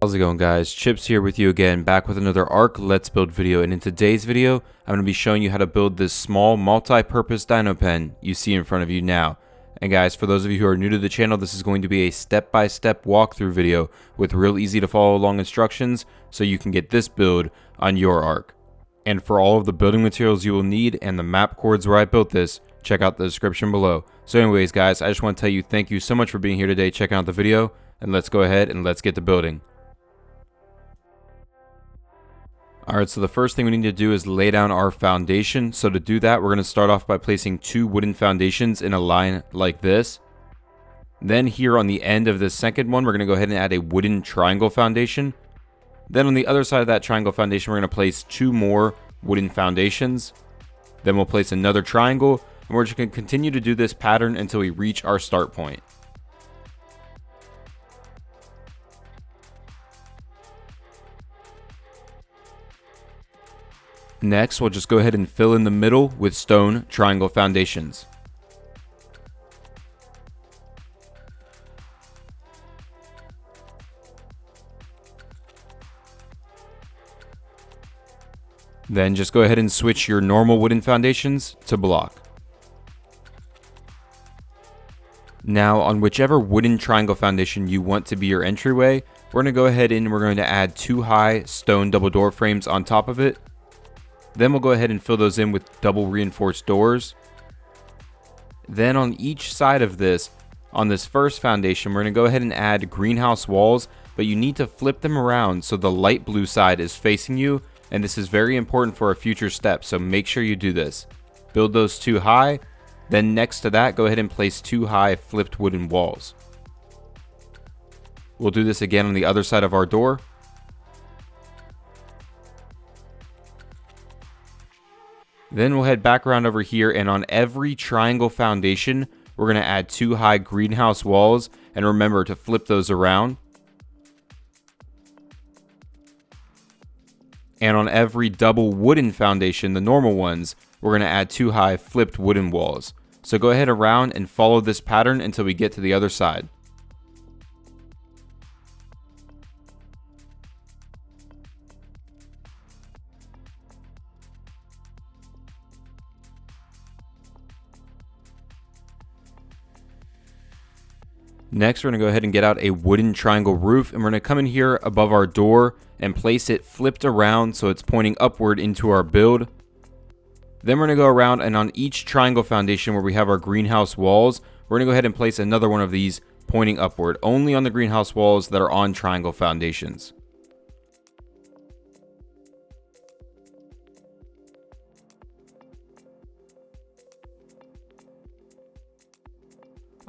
How's it going, guys? Chips here with you again, back with another Arc Let's Build video, and in today's video I'm going to be showing you how to build this small multi-purpose dino pen you see in front of you now. And guys, for those of you who are new to the channel, this is going to be a step-by-step walkthrough video with real easy to follow along instructions so you can get this build on your Arc. And for all of the building materials you will need and the map coords where I built this, check out the description below. So anyways guys, I just want to tell you thank you so much for being here today, checking out the video, and let's go ahead and let's get to building. Alright, so the first thing we need to do is lay down our foundation. So to do that, we're going to start off by placing two wooden foundations in a line like this. Then here on the end of this second one, we're going to go ahead and add a wooden triangle foundation. Then on the other side of that triangle foundation, we're going to place two more wooden foundations. Then we'll place another triangle, and we're just going to continue to do this pattern until we reach our start point. Next, we'll just go ahead and fill in the middle with stone triangle foundations. Then just go ahead and switch your normal wooden foundations to block. Now, on whichever wooden triangle foundation you want to be your entryway, we're going to go ahead and we're going to add two high stone double door frames on top of it. Then we'll go ahead and fill those in with double reinforced doors. Then on each side of this, on this first foundation, we're going to go ahead and add greenhouse walls, but you need to flip them around so the light blue side is facing you, and this is very important for a future step, so make sure you do this. Build those two high, then next to that, go ahead and place two high flipped wooden walls. We'll do this again on the other side of our door. Then we'll head back around over here, and on every triangle foundation, we're going to add two high greenhouse walls, and remember to flip those around. And on every double wooden foundation, the normal ones, we're going to add two high flipped wooden walls. So go ahead around and follow this pattern until we get to the other side. Next, we're going to go ahead and get out a wooden triangle roof, and we're going to come in here above our door and place it flipped around so it's pointing upward into our build. Then we're going to go around, and on each triangle foundation where we have our greenhouse walls, we're going to go ahead and place another one of these pointing upward, only on the greenhouse walls that are on triangle foundations.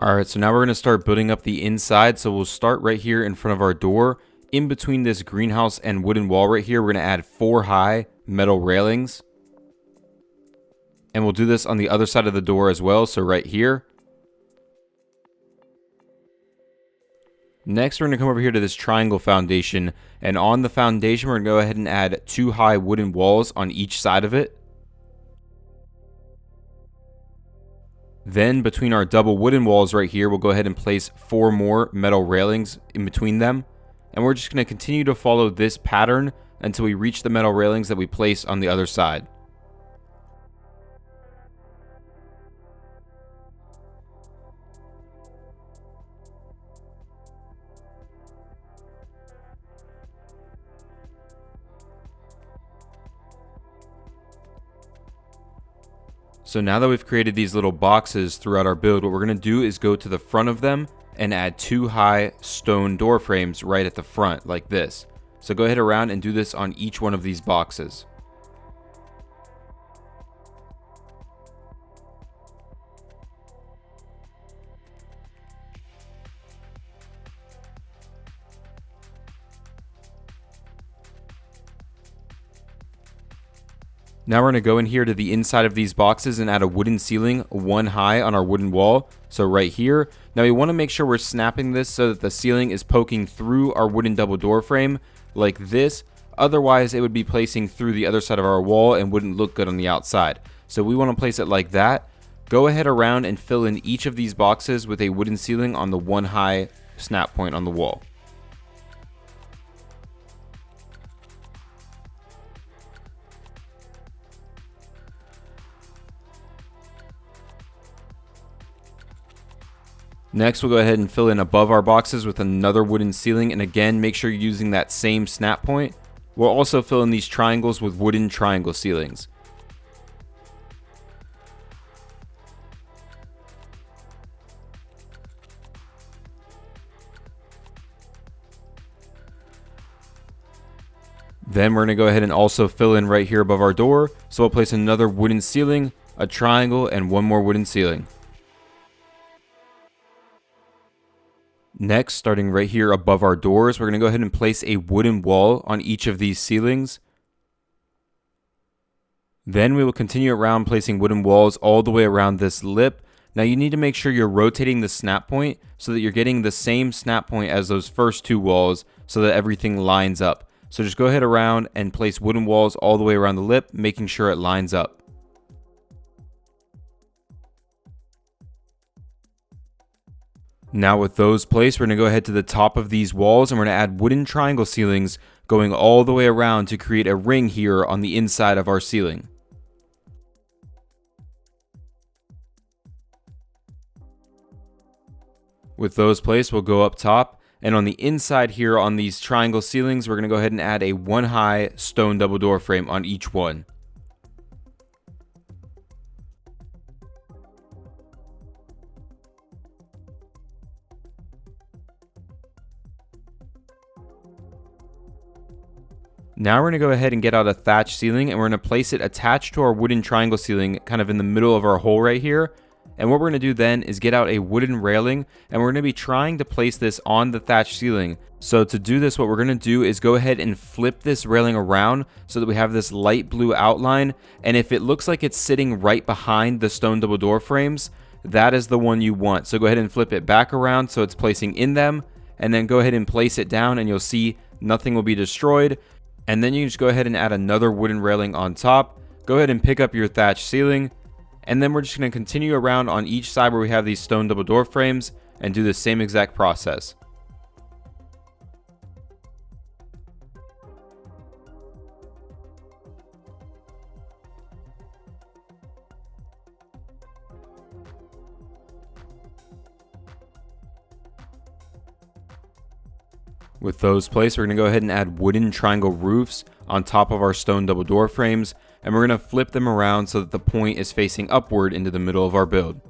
Alright, so now we're going to start building up the inside. So we'll start right here in front of our door. In between this greenhouse and wooden wall right here, we're going to add four high metal railings. And we'll do this on the other side of the door as well, so right here. Next, we're going to come over here to this triangle foundation. And on the foundation, we're going to go ahead and add two high wooden walls on each side of it. Then between our double wooden walls right here, we'll go ahead and place four more metal railings in between them. And we're just going to continue to follow this pattern until we reach the metal railings that we place on the other side. So now that we've created these little boxes throughout our build, what we're going to do is go to the front of them and add two high stone door frames right at the front like this. So go ahead around and do this on each one of these boxes. Now we're going to go in here to the inside of these boxes and add a wooden ceiling one high on our wooden wall. So right here. Now we want to make sure we're snapping this so that the ceiling is poking through our wooden double door frame like this. Otherwise, it would be placing through the other side of our wall and wouldn't look good on the outside. So we want to place it like that. Go ahead around and fill in each of these boxes with a wooden ceiling on the one high snap point on the wall. Next, we'll go ahead and fill in above our boxes with another wooden ceiling, and again, make sure you're using that same snap point. We'll also fill in these triangles with wooden triangle ceilings. Then we're going to go ahead and also fill in right here above our door. So we'll place another wooden ceiling, a triangle, and one more wooden ceiling. Next, starting right here above our doors, we're going to go ahead and place a wooden wall on each of these ceilings. Then we will continue around placing wooden walls all the way around this lip. Now you need to make sure you're rotating the snap point so that you're getting the same snap point as those first two walls so that everything lines up. So just go ahead around and place wooden walls all the way around the lip, making sure it lines up. Now with those placed, we're going to go ahead to the top of these walls and we're going to add wooden triangle ceilings going all the way around to create a ring here on the inside of our ceiling. With those placed, we'll go up top, and on the inside here on these triangle ceilings, we're going to go ahead and add a 1-high stone double door frame on each one. Now we're going to go ahead and get out a thatch ceiling, and we're going to place it attached to our wooden triangle ceiling kind of in the middle of our hole right here. And what we're going to do then is get out a wooden railing, and we're going to be trying to place this on the thatch ceiling. So to do this, what we're going to do is go ahead and flip this railing around so that we have this light blue outline. And if it looks like it's sitting right behind the stone double door frames, that is the one you want. So go ahead and flip it back around so it's placing in them, and then go ahead and place it down, and you'll see nothing will be destroyed. And then you just go ahead and add another wooden railing on top. Go ahead and pick up your thatch ceiling. And then we're just going to continue around on each side where we have these stone double door frames and do the same exact process. With those placed, we're going to go ahead and add wooden triangle roofs on top of our stone double door frames, and we're going to flip them around so that the point is facing upward into the middle of our build.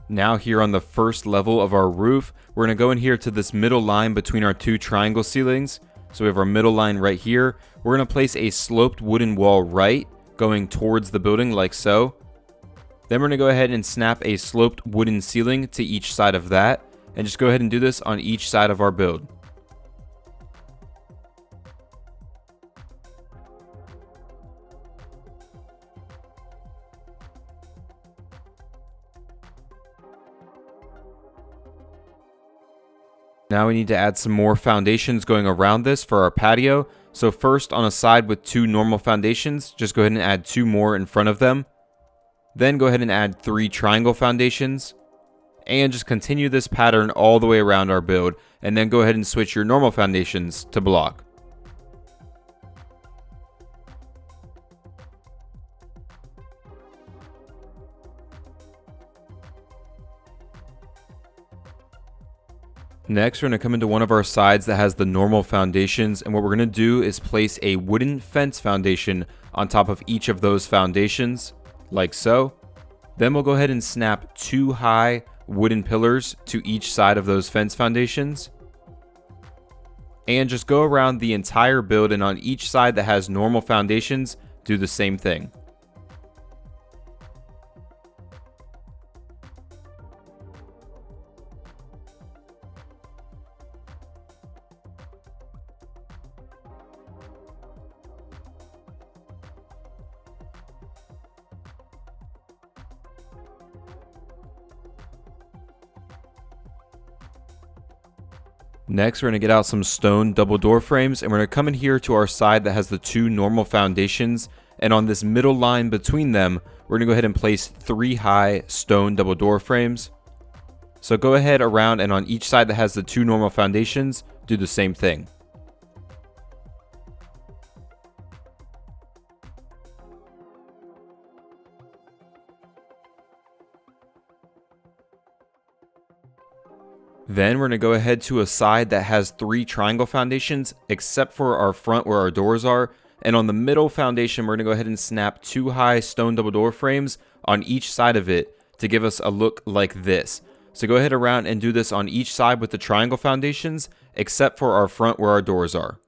Now here on the first level of our roof, we're going to go in here to this middle line between our two triangle ceilings. So we have our middle line right here. We're going to place a sloped wooden wall right, going towards the building like so. Then we're going to go ahead and snap a sloped wooden ceiling to each side of that, and just go ahead and do this on each side of our build. Now we need to add some more foundations going around this for our patio. So first, on a side with 2 normal foundations, just go ahead and add 2 more in front of them. Then go ahead and add 3 triangle foundations. And just continue this pattern all the way around our build. And then go ahead and switch your normal foundations to block. Next, we're going to come into one of our sides that has the normal foundations, and what we're going to do is place a wooden fence foundation on top of each of those foundations, like so. Then we'll go ahead and snap 2 high wooden pillars to each side of those fence foundations. And just go around the entire build, and on each side that has normal foundations, do the same thing. Next, we're going to get out some stone double door frames, and we're going to come in here to our side that has the 2 normal foundations, and on this middle line between them, we're going to go ahead and place 3 high stone double door frames. So go ahead around and on each side that has the 2 normal foundations, do the same thing. Then we're going to go ahead to a side that has 3 triangle foundations, except for our front where our doors are. And on the middle foundation, we're going to go ahead and snap 2 high stone double door frames on each side of it to give us a look like this. So go ahead around and do this on each side with the triangle foundations, except for our front where our doors are.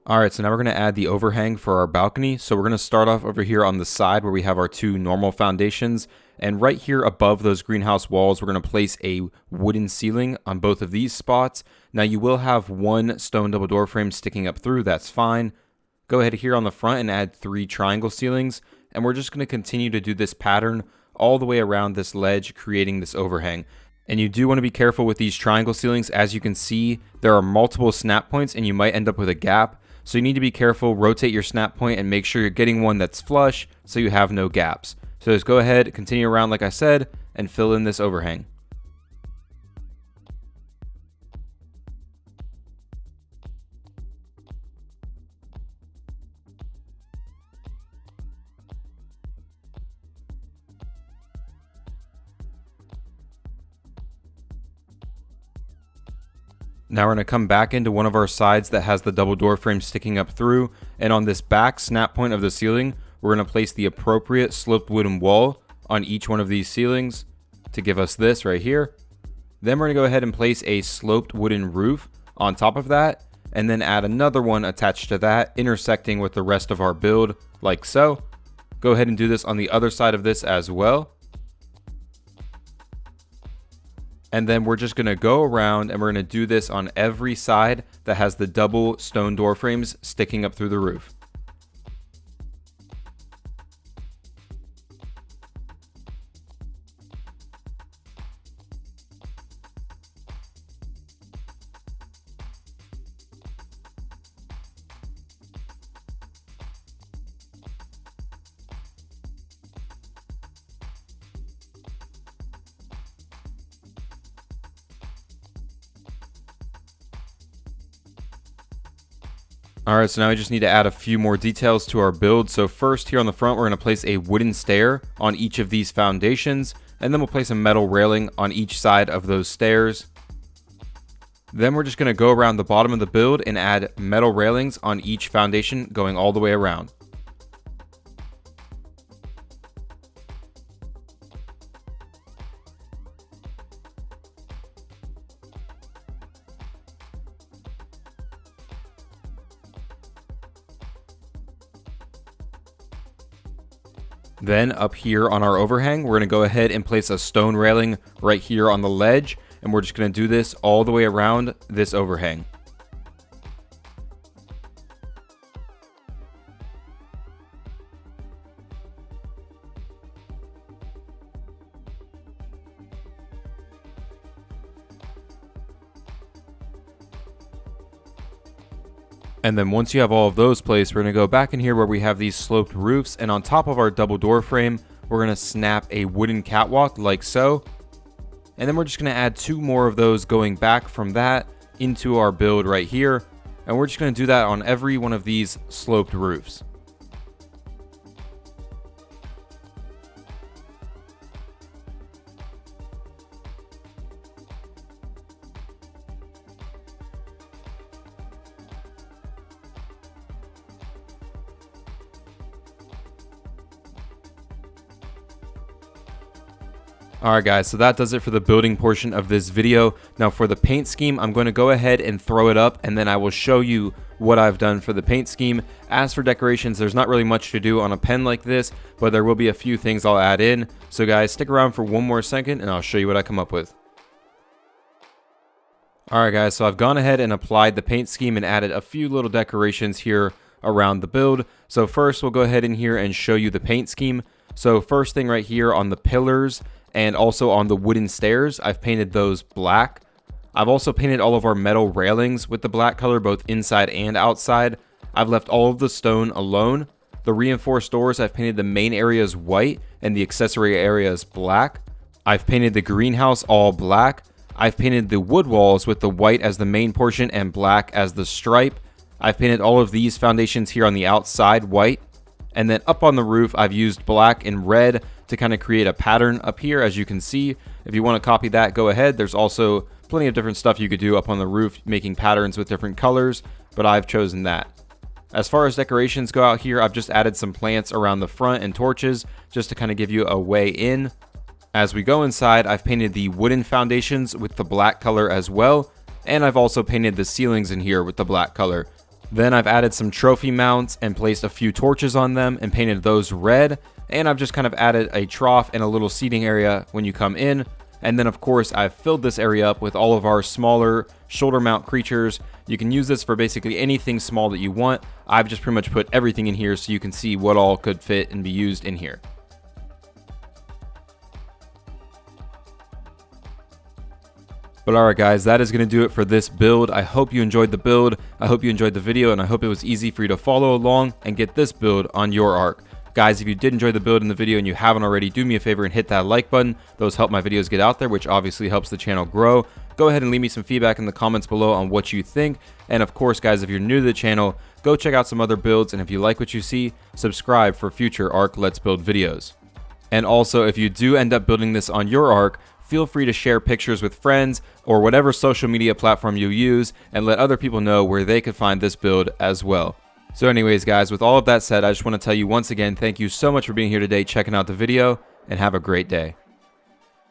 Alright, so now we're going to add the overhang for our balcony. So we're going to start off over here on the side where we have our 2 normal foundations. And right here above those greenhouse walls, we're going to place a wooden ceiling on both of these spots. Now you will have 1 stone double door frame sticking up through, that's fine. Go ahead here on the front and add 3 triangle ceilings. And we're just going to continue to do this pattern all the way around this ledge, creating this overhang. And you do want to be careful with these triangle ceilings. As you can see, there are multiple snap points and you might end up with a gap. So you need to be careful, rotate your snap point and make sure you're getting one that's flush so you have no gaps. So just go ahead, continue around like I said, and fill in this overhang. Now we're going to come back into one of our sides that has the double door frame sticking up through, and on this back snap point of the ceiling, we're going to place the appropriate sloped wooden wall on each one of these ceilings to give us this right here. Then we're going to go ahead and place a sloped wooden roof on top of that, and then add another one attached to that, intersecting with the rest of our build like so. Go ahead and do this on the other side of this as well. And then we're just going to go around and we're going to do this on every side that has the double stone door frames sticking up through the roof. Alright, so now we just need to add a few more details to our build. So first, here on the front, we're going to place a wooden stair on each of these foundations, and then we'll place a metal railing on each side of those stairs. Then we're just going to go around the bottom of the build and add metal railings on each foundation going all the way around. Then up here on our overhang, we're going to go ahead and place a stone railing right here on the ledge, and we're just going to do this all the way around this overhang. And then once you have all of those placed, we're going to go back in here where we have these sloped roofs, and on top of our double door frame, we're going to snap a wooden catwalk like so. And then we're just going to add 2 more of those going back from that into our build right here. And we're just going to do that on every one of these sloped roofs. Alright guys, so that does it for the building portion of this video. Now for the paint scheme, I'm going to go ahead and throw it up, and then I will show you what I've done for the paint scheme. As for decorations, there's not really much to do on a pen like this, but there will be a few things I'll add in. So guys, stick around for one more second and I'll show you what I come up with. Alright guys, so I've gone ahead and applied the paint scheme and added a few little decorations here around the build. So first we'll go ahead in here and show you the paint scheme. So first thing right here on the pillars and also on the wooden stairs, I've painted those black. I've also painted all of our metal railings with the black color, both inside and outside. I've left all of the stone alone. The reinforced doors, I've painted the main areas white and the accessory areas black. I've painted the greenhouse all black. I've painted the wood walls with the white as the main portion and black as the stripe. I've painted all of these foundations here on the outside white. And then up on the roof, I've used black and red to kind of create a pattern up here, as you can see. If you want to copy that, go ahead. There's also plenty of different stuff you could do up on the roof, making patterns with different colors, but I've chosen that. As far as decorations go out here, I've just added some plants around the front and torches just to kind of give you a way in. As we go inside, I've painted the wooden foundations with the black color as well, and I've also painted the ceilings in here with the black color. Then I've added some trophy mounts and placed a few torches on them and painted those red, and I've just kind of added a trough and a little seating area when you come in. And then of course I've filled this area up with all of our smaller shoulder mount creatures. You can use this for basically anything small that you want. I've just pretty much put everything in here so you can see what all could fit and be used in here. But alright guys, that is going to do it for this build. I hope you enjoyed the build, I hope you enjoyed the video, and I hope it was easy for you to follow along and get this build on your arc. Guys, if you did enjoy the build in the video and you haven't already, do me a favor and hit that like button. Those help my videos get out there, which obviously helps the channel grow. Go ahead and leave me some feedback in the comments below on what you think. And of course, guys, if you're new to the channel, go check out some other builds. And if you like what you see, subscribe for future Arc Let's Build videos. And also, if you do end up building this on your arc, feel free to share pictures with friends or whatever social media platform you use and let other people know where they could find this build as well. So anyways, guys, with all of that said, I just want to tell you once again, thank you so much for being here today, checking out the video, and have a great day.